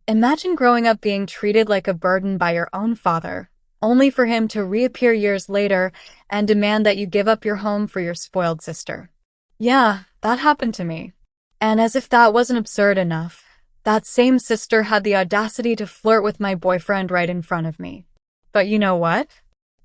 Imagine growing up being treated like a burden by your own father, only for him to reappear years later and demand that you give up your home for your spoiled sister. Yeah, that happened to me. And as if that wasn't absurd enough, that same sister had the audacity to flirt with my boyfriend right in front of me. But you know what?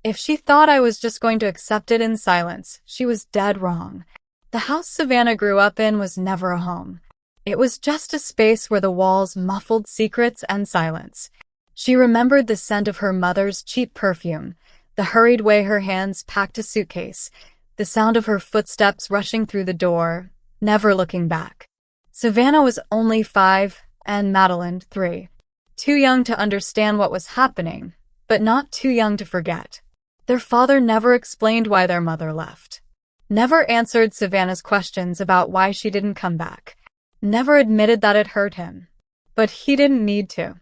If she thought I was just going to accept it in silence, she was dead wrong. The house Savannah grew up in was never a home. It was just a space where the walls muffled secrets and silence. She remembered the scent of her mother's cheap perfume, the hurried way her hands packed a suitcase, the sound of her footsteps rushing through the door, never looking back. Savannah was only 5, and Madeline 3. Too young to understand what was happening, but not too young to forget. Their father never explained why their mother left. Never answered Savannah's questions about why she didn't come back. Never admitted that it hurt him. But he didn't need to.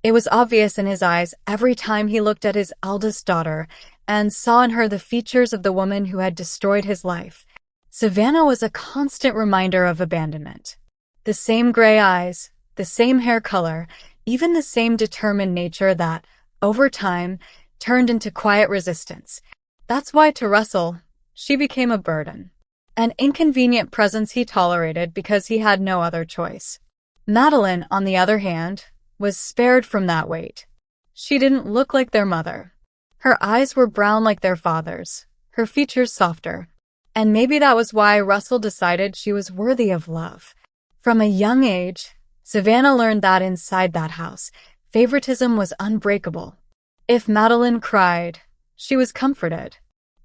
It was obvious in his eyes every time he looked at his eldest daughter and saw in her the features of the woman who had destroyed his life. Savannah was a constant reminder of abandonment. The same gray eyes, the same hair color, even the same determined nature that, over time, turned into quiet resistance. That's why to Russell, she became a burden. An inconvenient presence he tolerated because he had no other choice. Madeline, on the other hand, was spared from that weight. She didn't look like their mother. Her eyes were brown like their father's, her features softer. And maybe that was why Russell decided she was worthy of love. From a young age, Savannah learned that inside that house, favoritism was unbreakable. If Madeline cried, she was comforted.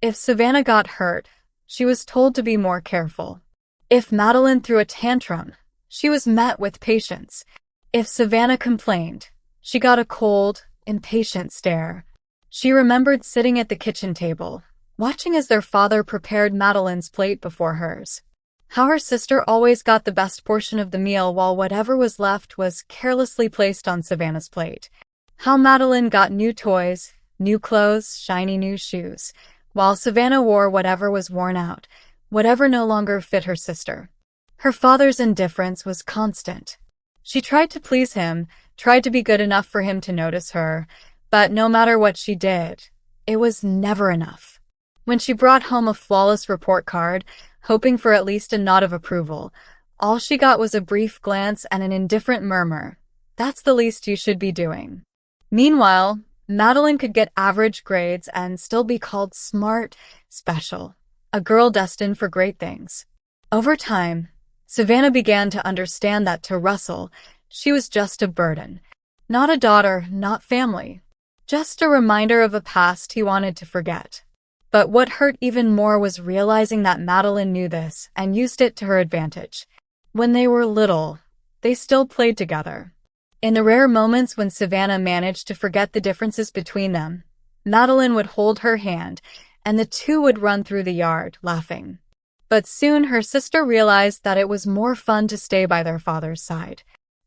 If Savannah got hurt, she was told to be more careful. If Madeline threw a tantrum, she was met with patience. If Savannah complained, she got a cold, impatient stare. She remembered sitting at the kitchen table, watching as their father prepared Madeline's plate before hers. How her sister always got the best portion of the meal while whatever was left was carelessly placed on Savannah's plate. How Madeline got new toys, new clothes, shiny new shoes, while Savannah wore whatever was worn out, whatever no longer fit her sister. Her father's indifference was constant. She tried to please him, tried to be good enough for him to notice her, but no matter what she did, it was never enough. When she brought home a flawless report card, hoping for at least a nod of approval, all she got was a brief glance and an indifferent murmur. That's the least you should be doing. Meanwhile, Madeline could get average grades and still be called smart, special, a girl destined for great things. Over time, Savannah began to understand that to Russell, she was just a burden. Not a daughter, not family. Just a reminder of a past he wanted to forget. But what hurt even more was realizing that Madeline knew this and used it to her advantage. When they were little, they still played together. In the rare moments when Savannah managed to forget the differences between them, Madeline would hold her hand, and the two would run through the yard, laughing. But soon her sister realized that it was more fun to stay by their father's side.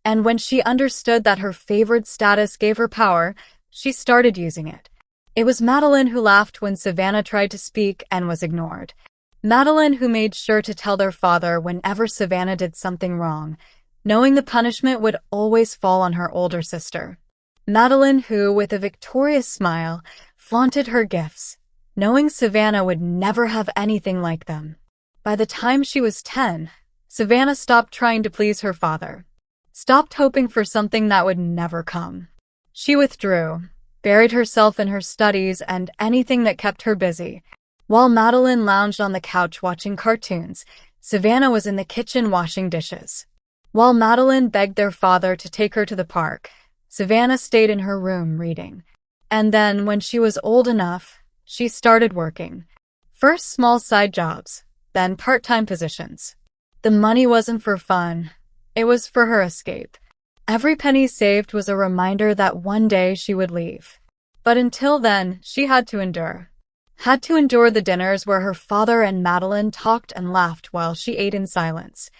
And when she understood that her favored status gave her power, she started using it. It was Madeline who laughed when Savannah tried to speak and was ignored. Madeline who made sure to tell their father whenever Savannah did something wrong, knowing the punishment would always fall on her older sister. Madeline who, with a victorious smile, flaunted her gifts, knowing Savannah would never have anything like them. By the time she was 10, Savannah stopped trying to please her father, stopped hoping for something that would never come. She withdrew, buried herself in her studies and anything that kept her busy. While Madeline lounged on the couch watching cartoons, Savannah was in the kitchen washing dishes. While Madeline begged their father to take her to the park, Savannah stayed in her room reading. And then, when she was old enough, she started working. First small side jobs, then part-time positions. The money wasn't for fun. It was for her escape. Every penny saved was a reminder that one day she would leave. But until then, she had to endure. Had to endure the dinners where her father and Madeline talked and laughed while she ate in silence.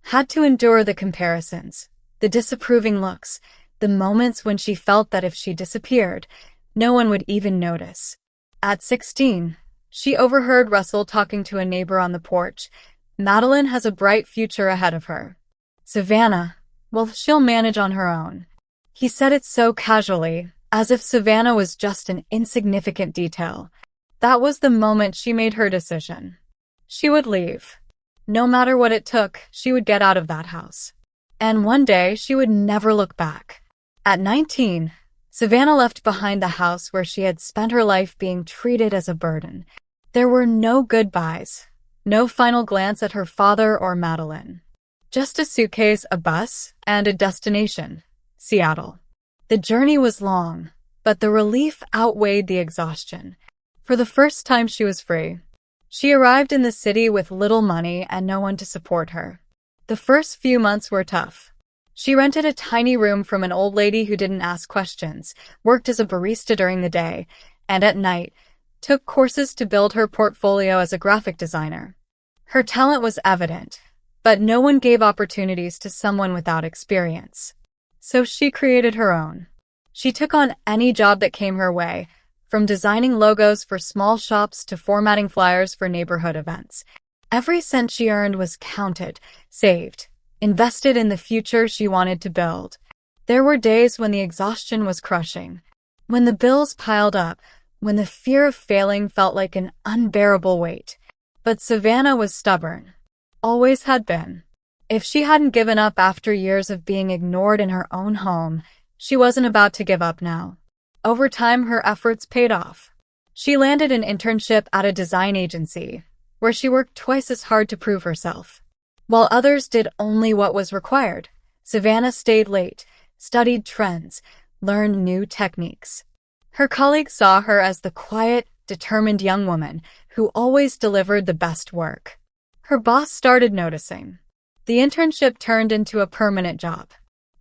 Had to endure the comparisons, the disapproving looks, the moments when she felt that if she disappeared, no one would even notice. At 16, she overheard Russell talking to a neighbor on the porch. Madeline has a bright future ahead of her. Savannah, well, she'll manage on her own. He said it so casually, as if Savannah was just an insignificant detail. That was the moment she made her decision. She would leave. No matter what it took, she would get out of that house. And one day, she would never look back. At 19, Savannah left behind the house where she had spent her life being treated as a burden. There were no goodbyes, no final glance at her father or Madeline. Just a suitcase, a bus, and a destination, Seattle. The journey was long, but the relief outweighed the exhaustion. For the first time, she was free. She arrived in the city with little money and no one to support her. The first few months were tough. She rented a tiny room from an old lady who didn't ask questions, worked as a barista during the day, and at night, took courses to build her portfolio as a graphic designer. Her talent was evident, but no one gave opportunities to someone without experience. So she created her own. She took on any job that came her way, from designing logos for small shops to formatting flyers for neighborhood events. Every cent she earned was counted, saved, invested in the future she wanted to build. There were days when the exhaustion was crushing, when the bills piled up, when the fear of failing felt like an unbearable weight. But Savannah was stubborn. Always had been. If she hadn't given up after years of being ignored in her own home, she wasn't about to give up now. Over time, her efforts paid off. She landed an internship at a design agency, where she worked twice as hard to prove herself. While others did only what was required, Savannah stayed late, studied trends, learned new techniques. Her colleagues saw her as the quiet, determined young woman who always delivered the best work. Her boss started noticing. The internship turned into a permanent job.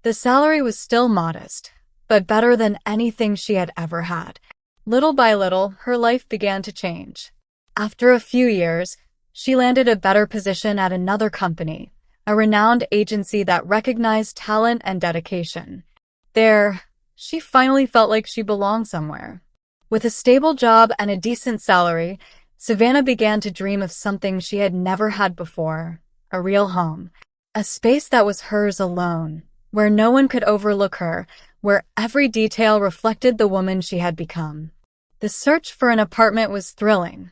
The salary was still modest, but better than anything she had ever had. Little by little, her life began to change. After a few years, she landed a better position at another company, a renowned agency that recognized talent and dedication. There, she finally felt like she belonged somewhere. With a stable job and a decent salary, Savannah began to dream of something she had never had before, a real home. A space that was hers alone, where no one could overlook her, where every detail reflected the woman she had become. The search for an apartment was thrilling.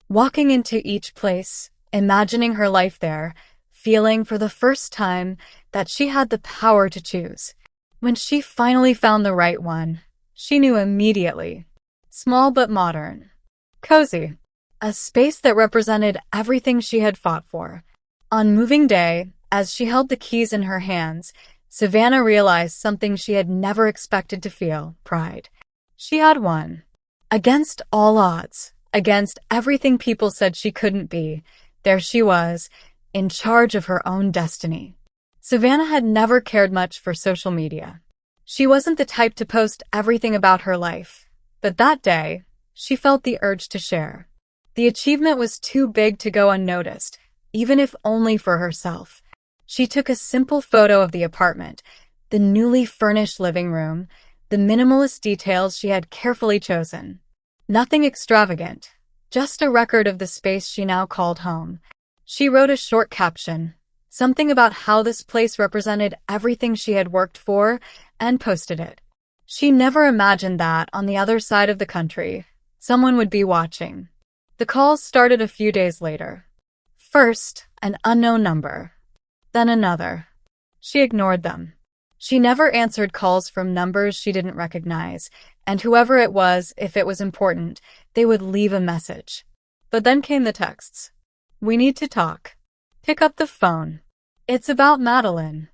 Walking into each place, imagining her life there, feeling for the first time that she had the power to choose. When she finally found the right one, she knew immediately. Small but modern. Cozy. A space that represented everything she had fought for. On moving day, as she held the keys in her hands, Savannah realized something she had never expected to feel: pride. She had won. Against all odds, against everything people said she couldn't be, there she was, in charge of her own destiny. Savannah had never cared much for social media. She wasn't the type to post everything about her life, but that day, she felt the urge to share. The achievement was too big to go unnoticed, even if only for herself. She took a simple photo of the apartment, the newly furnished living room, the minimalist details she had carefully chosen. Nothing extravagant, just a record of the space she now called home. She wrote a short caption, something about how this place represented everything she had worked for, and posted it. She never imagined that, on the other side of the country, someone would be watching. The calls started a few days later. First, an unknown number. Then another. She ignored them. She never answered calls from numbers she didn't recognize, and whoever it was, if it was important, they would leave a message. But then came the texts. "We need to talk. Pick up the phone. It's about Madeline."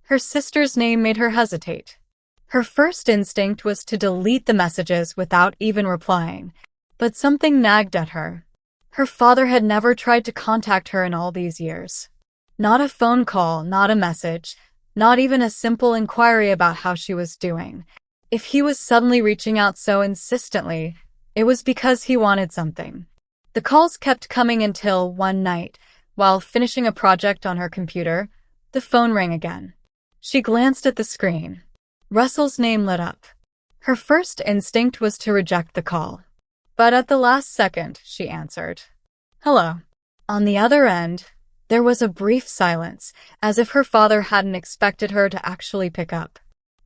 Her sister's name made her hesitate. Her first instinct was to delete the messages without even replying, but something nagged at her. Her father had never tried to contact her in all these years. Not a phone call, not a message, not even a simple inquiry about how she was doing. If he was suddenly reaching out so insistently, it was because he wanted something. The calls kept coming until one night, while finishing a project on her computer, the phone rang again. She glanced at the screen. Russell's name lit up. Her first instinct was to reject the call. But at the last second, she answered. "Hello." On the other end, there was a brief silence, as if her father hadn't expected her to actually pick up.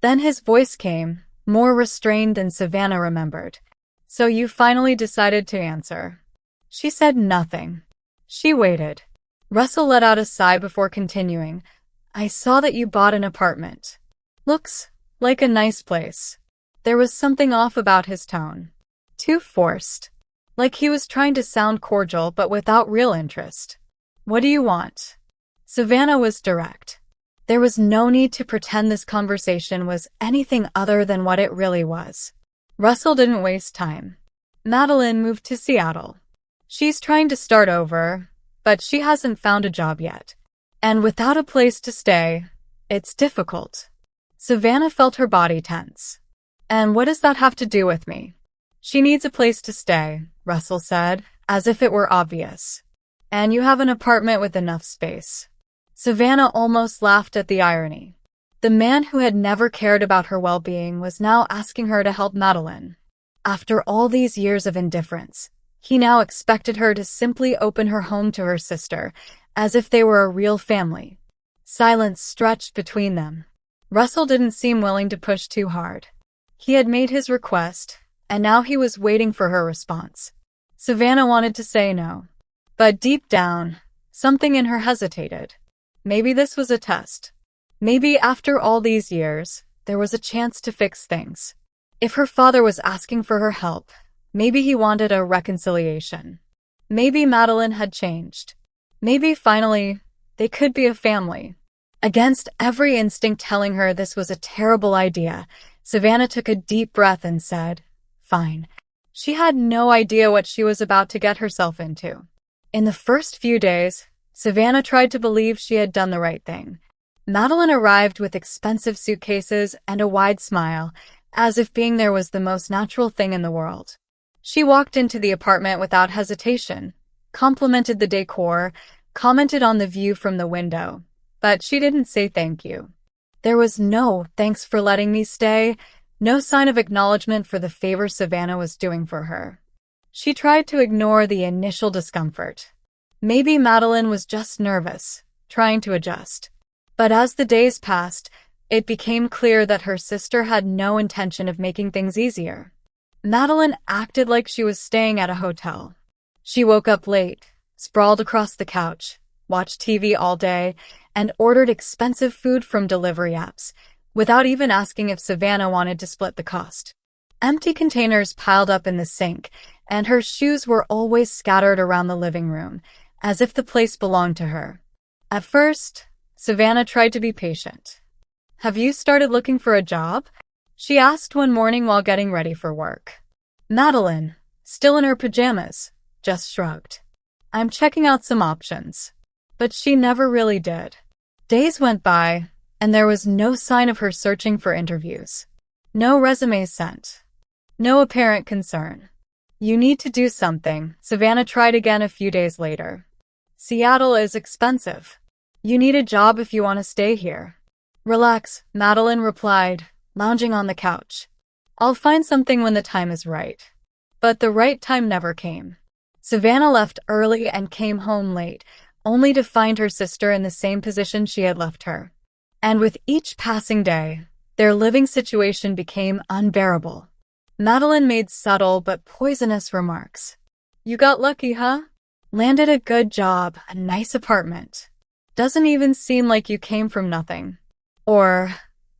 Then his voice came, more restrained than Savannah remembered. So you finally decided to answer. She said nothing. She waited. Russell let out a sigh before continuing. I saw that you bought an apartment. Looks like a nice place. There was something off about his tone. Too forced. Like he was trying to sound cordial but without real interest. What do you want? Savannah was direct. There was no need to pretend this conversation was anything other than what it really was. Russell didn't waste time. Madeline moved to Seattle. She's trying to start over, but she hasn't found a job yet. And without a place to stay, it's difficult. Savannah felt her body tense. And what does that have to do with me? She needs a place to stay, Russell said, as if it were obvious. And you have an apartment with enough space. Savannah almost laughed at the irony. The man who had never cared about her well-being was now asking her to help Madeline. After all these years of indifference, he now expected her to simply open her home to her sister, as if they were a real family. Silence stretched between them. Russell didn't seem willing to push too hard. He had made his request, and now he was waiting for her response. Savannah wanted to say no. But deep down, something in her hesitated. Maybe this was a test. Maybe after all these years, there was a chance to fix things. If her father was asking for her help, maybe he wanted a reconciliation. Maybe Madeline had changed. Maybe finally, they could be a family. Against every instinct telling her this was a terrible idea, Savannah took a deep breath and said, Fine. She had no idea what she was about to get herself into. In the first few days, Savannah tried to believe she had done the right thing. Madeline arrived with expensive suitcases and a wide smile, as if being there was the most natural thing in the world. She walked into the apartment without hesitation, complimented the decor, commented on the view from the window, but she didn't say thank you. There was no thanks for letting me stay, no sign of acknowledgement for the favor Savannah was doing for her. She tried to ignore the initial discomfort. Maybe Madeline was just nervous, trying to adjust. But as the days passed, it became clear that her sister had no intention of making things easier. Madeline acted like she was staying at a hotel. She woke up late, sprawled across the couch, watched TV all day, and ordered expensive food from delivery apps, without even asking if Savannah wanted to split the cost. Empty containers piled up in the sink, and her shoes were always scattered around the living room, as if the place belonged to her. At first, Savannah tried to be patient. Have you started looking for a job? She asked one morning while getting ready for work. Madeline, still in her pajamas, just shrugged. I'm checking out some options. But she never really did. Days went by, and there was no sign of her searching for interviews. No resumes sent. No apparent concern. You need to do something, Savannah tried again a few days later. Seattle is expensive. You need a job if you want to stay here. Relax, Madeline replied, lounging on the couch. I'll find something when the time is right. But the right time never came. Savannah left early and came home late, only to find her sister in the same position she had left her. And with each passing day, their living situation became unbearable. Madeline made subtle but poisonous remarks. You got lucky, huh? Landed a good job, a nice apartment. Doesn't even seem like you came from nothing. Or,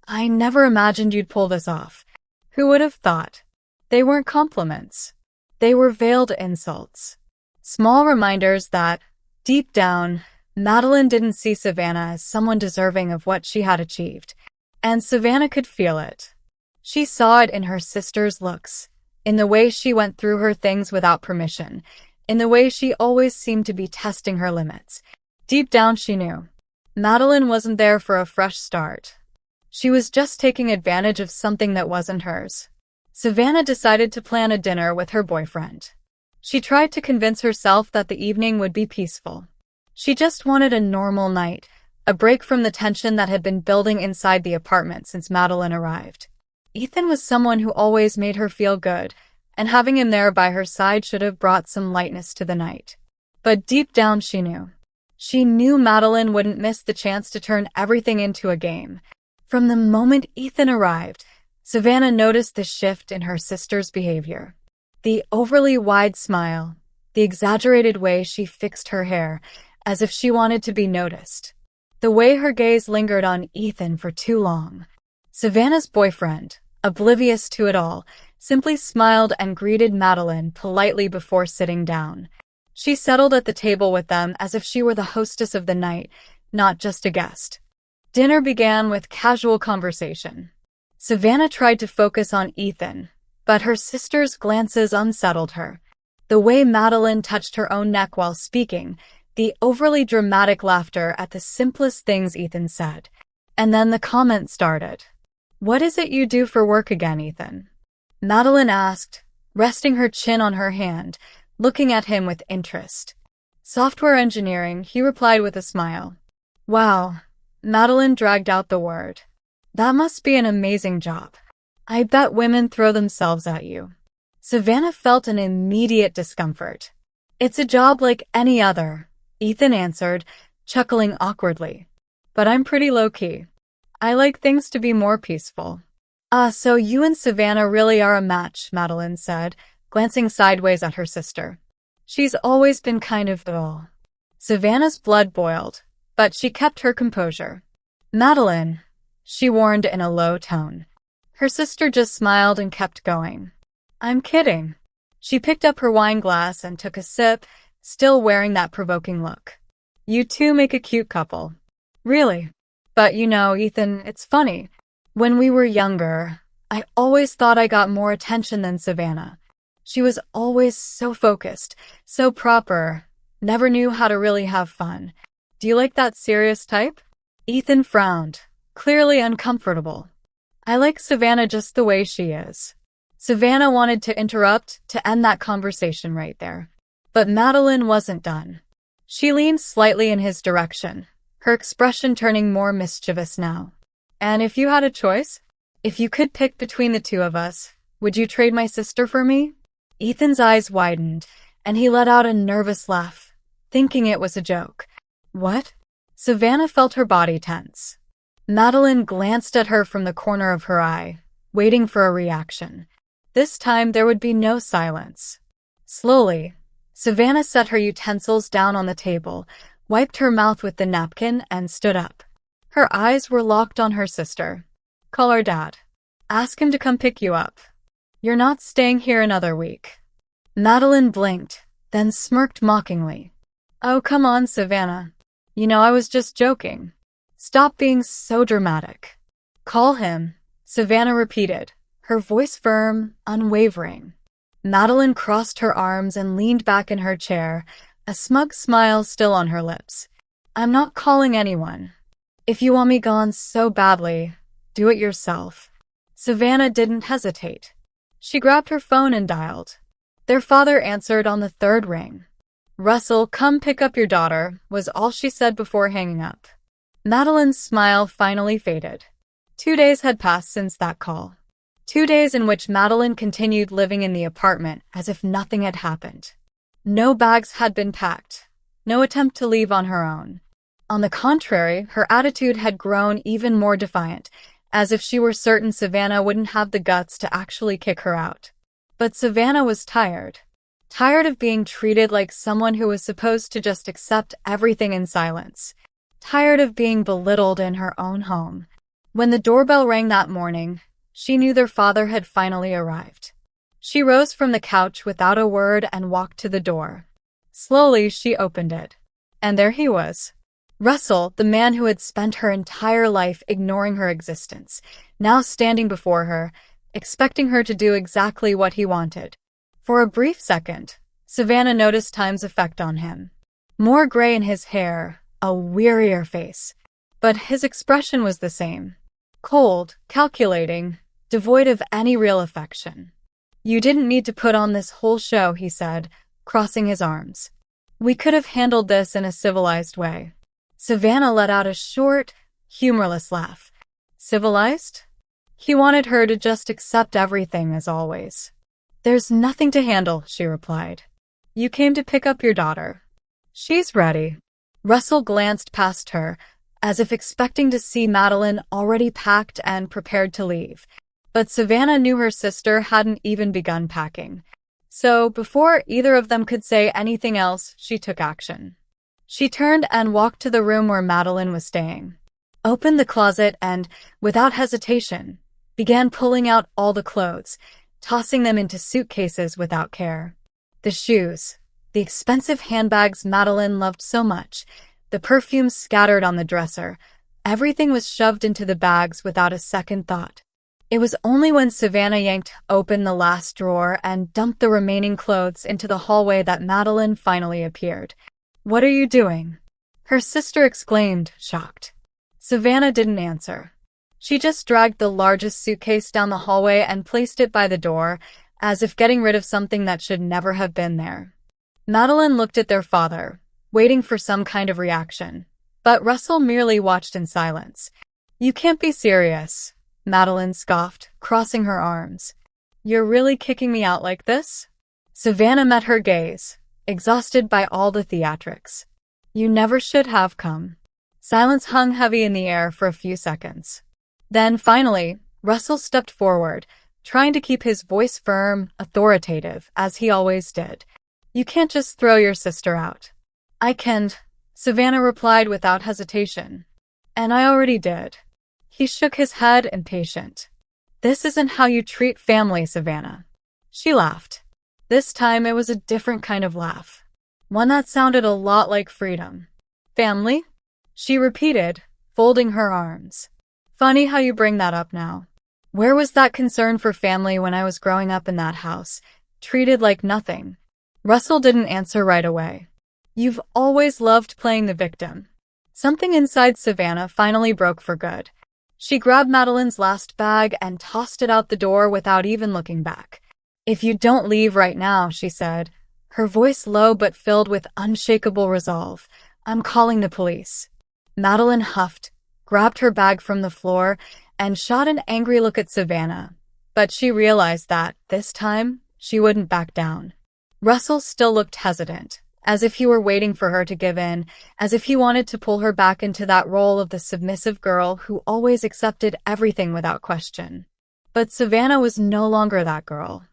I never imagined you'd pull this off. Who would have thought? They weren't compliments. They were veiled insults. Small reminders that, deep down, Madeline didn't see Savannah as someone deserving of what she had achieved. And Savannah could feel it. She saw it in her sister's looks, in the way she went through her things without permission, in the way she always seemed to be testing her limits. Deep down she knew. Madeline wasn't there for a fresh start. She was just taking advantage of something that wasn't hers. Savannah decided to plan a dinner with her boyfriend. She tried to convince herself that the evening would be peaceful. She just wanted a normal night, a break from the tension that had been building inside the apartment since Madeline arrived. Ethan was someone who always made her feel good, and having him there by her side should have brought some lightness to the night. But deep down she knew. She knew Madeline wouldn't miss the chance to turn everything into a game. From the moment Ethan arrived, Savannah noticed the shift in her sister's behavior. The overly wide smile, the exaggerated way she fixed her hair, as if she wanted to be noticed. The way her gaze lingered on Ethan for too long. Savannah's boyfriend, oblivious to it all, simply smiled and greeted Madeline politely before sitting down. She settled at the table with them as if she were the hostess of the night, not just a guest. Dinner began with casual conversation. Savannah tried to focus on Ethan, but her sister's glances unsettled her. The way Madeline touched her own neck while speaking, the overly dramatic laughter at the simplest things Ethan said. And then the comment started. "What is it you do for work again, Ethan?" Madeline asked, resting her chin on her hand, looking at him with interest. "Software engineering," he replied with a smile. "Wow." Madeline dragged out the word. "That must be an amazing job. I bet women throw themselves at you." Savannah felt an immediate discomfort. "It's a job like any other," Ethan answered, chuckling awkwardly. "But I'm pretty low-key. I like things to be more peaceful." So you and Savannah really are a match," Madeline said, glancing sideways at her sister. "She's always been kind of dull." Savannah's blood boiled, but she kept her composure. "Madeline," she warned in a low tone. Her sister just smiled and kept going. "I'm kidding." She picked up her wine glass and took a sip, still wearing that provoking look. "You two make a cute couple." "Really? But you know, Ethan, it's funny. When we were younger, I always thought I got more attention than Savannah. She was always so focused, so proper, never knew how to really have fun. Do you like that serious type?" Ethan frowned, clearly uncomfortable. "I like Savannah just the way she is." Savannah wanted to interrupt, to end that conversation right there. But Madeline wasn't done. She leaned slightly in his direction, her expression turning more mischievous now. "And if you had a choice? If you could pick between the two of us, would you trade my sister for me?" Ethan's eyes widened, and he let out a nervous laugh, thinking it was a joke. "What?" Savannah felt her body tense. Madeline glanced at her from the corner of her eye, waiting for a reaction. This time there would be no silence. Slowly, Savannah set her utensils down on the table, wiped her mouth with the napkin, and stood up. Her eyes were locked on her sister. "Call our dad. Ask him to come pick you up. You're not staying here another week." Madeline blinked, then smirked mockingly. "Oh, come on, Savannah. You know I was just joking. Stop being so dramatic." "Call him," Savannah repeated, her voice firm, unwavering. Madeline crossed her arms and leaned back in her chair, a smug smile still on her lips. "I'm not calling anyone. If you want me gone so badly, do it yourself." Savannah didn't hesitate. She grabbed her phone and dialed. Their father answered on the third ring. "Russell, come pick up your daughter," was all she said before hanging up. Madeline's smile finally faded. 2 days had passed since that call. 2 days in which Madeline continued living in the apartment as if nothing had happened. No bags had been packed, no attempt to leave on her own. On the contrary, her attitude had grown even more defiant, as if she were certain Savannah wouldn't have the guts to actually kick her out. But Savannah was tired. Tired of being treated like someone who was supposed to just accept everything in silence. Tired of being belittled in her own home. When the doorbell rang that morning, she knew their father had finally arrived. She rose from the couch without a word and walked to the door. Slowly, she opened it. And there he was. Russell, the man who had spent her entire life ignoring her existence, now standing before her, expecting her to do exactly what he wanted. For a brief second, Savannah noticed time's effect on him. More gray in his hair, a wearier face. But his expression was the same. Cold, calculating, devoid of any real affection. "You didn't need to put on this whole show," he said, crossing his arms. "We could have handled this in a civilized way." Savannah let out a short, humorless laugh. Civilized? He wanted her to just accept everything as always. "There's nothing to handle," she replied. "You came to pick up your daughter. She's ready." Russell glanced past her, as if expecting to see Madeline already packed and prepared to leave. But Savannah knew her sister hadn't even begun packing. So, before either of them could say anything else, she took action. She turned and walked to the room where Madeline was staying, opened the closet and, without hesitation, began pulling out all the clothes, tossing them into suitcases without care. The shoes, the expensive handbags Madeline loved so much, the perfumes scattered on the dresser, everything was shoved into the bags without a second thought. It was only when Savannah yanked open the last drawer and dumped the remaining clothes into the hallway that Madeline finally appeared. "What are you doing?" her sister exclaimed, shocked. Savannah didn't answer. She just dragged the largest suitcase down the hallway and placed it by the door, as if getting rid of something that should never have been there. Madeline looked at their father, waiting for some kind of reaction. But Russell merely watched in silence. "You can't be serious," Madeline scoffed, crossing her arms. "You're really kicking me out like this?" Savannah met her gaze, exhausted by all the theatrics. "You never should have come." Silence hung heavy in the air for a few seconds. Then, finally, Russell stepped forward, trying to keep his voice firm, authoritative, as he always did. "You can't just throw your sister out." "I can't," Savannah replied without hesitation. "And I already did." He shook his head, impatient. "This isn't how you treat family, Savannah." She laughed. This time it was a different kind of laugh. One that sounded a lot like freedom. "Family?" she repeated, folding her arms. "Funny how you bring that up now. Where was that concern for family when I was growing up in that house, treated like nothing?" Russell didn't answer right away. "You've always loved playing the victim." Something inside Savannah finally broke for good. She grabbed Madeline's last bag and tossed it out the door without even looking back. "If you don't leave right now," she said, her voice low but filled with unshakable resolve, "I'm calling the police." Madeline huffed, grabbed her bag from the floor, and shot an angry look at Savannah. But she realized that, this time, she wouldn't back down. Russell still looked hesitant, as if he were waiting for her to give in, as if he wanted to pull her back into that role of the submissive girl who always accepted everything without question. But Savannah was no longer that girl.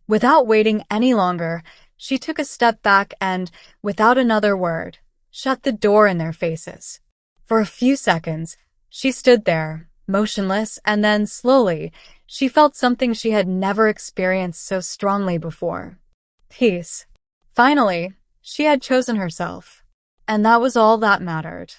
Without waiting any longer, she took a step back and, without another word, shut the door in their faces. For a few seconds, she stood there, motionless, and then, slowly, she felt something she had never experienced so strongly before. Peace. Finally, she had chosen herself. And that was all that mattered.